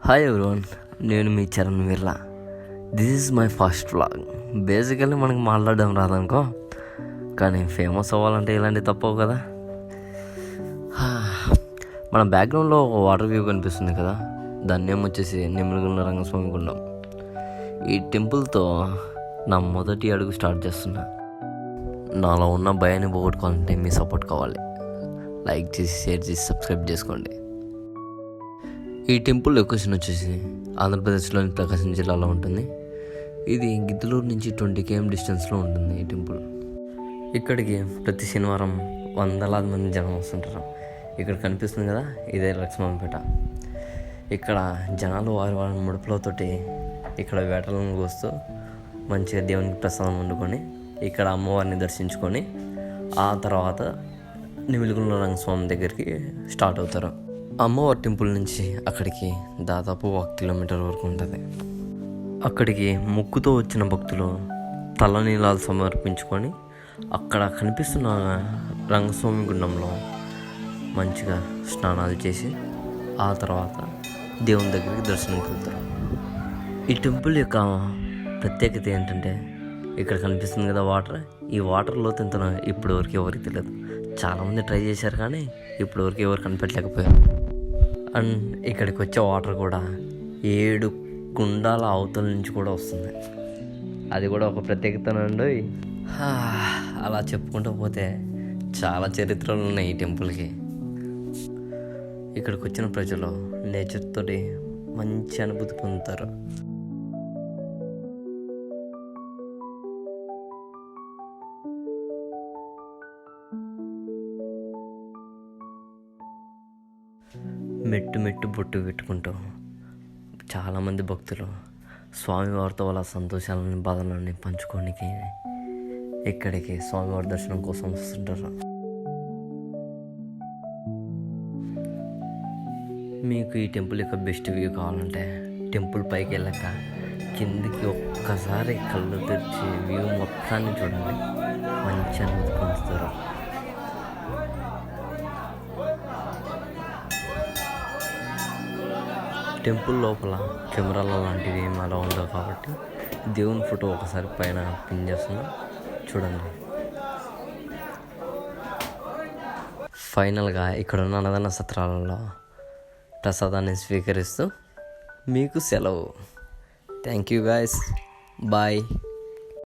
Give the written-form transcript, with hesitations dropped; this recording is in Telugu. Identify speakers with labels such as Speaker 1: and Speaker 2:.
Speaker 1: హాయ్ ఎవ్రీవన్, నేను మీ Charan Virla. This is my first vlog. Basically మనకు మాట్లాడడం రాదనుకో, కానీ ఫేమస్ అవ్వాలంటే ఇలాంటివి తప్పవు కదా. మన బ్యాక్గ్రౌండ్లో ఒక వాటర్ వ్యూ కనిపిస్తుంది కదా, దాన్ని ఏమొచ్చేసి నెమ్మదిగుండ రంగస్వామి గుండం. ఈ టెంపుల్తో నా మొదటి అడుగు స్టార్ట్ చేస్తున్నా. నాలో ఉన్న భయాన్ని పోగొట్టుకోవాలంటే మీ సపోర్ట్ కావాలి. లైక్ చేసి, షేర్ చేసి, సబ్స్క్రైబ్ చేసుకోండి. ఈ టెంపుల్ లొకేషన్ వచ్చేసి ఆంధ్రప్రదేశ్లోని ప్రకాశం జిల్లాలో ఉంటుంది. ఇది గిద్దలూరు నుంచి 20 km డిస్టెన్స్లో ఉంటుంది ఈ టెంపుల్. ఇక్కడికి ప్రతి శనివారం వందలాది మంది జనం వస్తుంటారు. ఇక్కడ కనిపిస్తుంది కదా, ఇదే లక్ష్మణపేట. ఇక్కడ జనాలు వారి ముడుపులతోటి ఇక్కడ వేటలను కోస్తూ మంచిగా దేవునికి ప్రసాదం వండుకొని ఇక్కడ అమ్మవారిని దర్శించుకొని ఆ తర్వాత నిమిలిగుండ రంగస్వామి దగ్గరికి స్టార్ట్ అవుతారు. అమ్మవారి టెంపుల్ నుంచి అక్కడికి దాదాపు 1 కిలోమీటర్ వరకు ఉంటుంది. అక్కడికి మొక్కుతో వచ్చిన భక్తులు తలనీలాలు సమర్పించుకొని అక్కడ కనిపిస్తున్న రంగస్వామి గుండంలో మంచిగా స్నానాలు చేసి ఆ తర్వాత దేవుని దగ్గరికి దర్శనంకి వెళ్తారు. ఈ టెంపుల్ యొక్క ప్రత్యేకత ఏంటంటే, ఇక్కడ కనిపిస్తుంది కదా వాటర్, ఈ వాటర్ లోతు ఎంతనో ఇప్పటివరకు ఎవరికి తెలియదు. చాలామంది ట్రై చేశారు కానీ ఇప్పటివరకు ఎవరు కనిపెట్టలేకపోయారు. అండ్ ఇక్కడికి వచ్చే వాటర్ కూడా 7 కుండాల అవతల నుంచి కూడా వస్తుంది. అది కూడా ఒక ప్రత్యేకతనండి. అలా చెప్పుకుంటూ పోతే చాలా చరిత్రలు ఉన్నాయి ఈ టెంపుల్కి. ఇక్కడికి వచ్చిన ప్రజలు నేచర్ తోటి మంచి అనుభూతి పొందుతారు. మెట్టు బొట్టు పెట్టుకుంటూ చాలామంది భక్తులు స్వామివారితో వాళ్ళ సంతోషాలని బాధలని పంచుకోనికి ఇక్కడికి స్వామివారి దర్శనం కోసం వస్తుంటారు. మీకు ఈ టెంపుల్ యొక్క బెస్ట్ వ్యూ కావాలంటే టెంపుల్ పైకి వెళ్ళాక కిందికి ఒక్కసారి కళ్ళు తెరిచి వ్యూ మొత్తాన్ని చూడండి, మంచి అనుభూతి పొందుతారు. టెంపుల్ లోపల కెమెరాల లాంటివి ఏమి అలా ఉండవు కాబట్టి దేవుని ఫోటో ఒకసారి పైన పిన్ చేస్తున్నా చూడండి. ఫైనల్గా ఇక్కడున్న అన్నదాన సత్రాలలో ప్రసాదాన్ని స్వీకరిస్తూ మీకు సెలవు. Thank you guys, bye.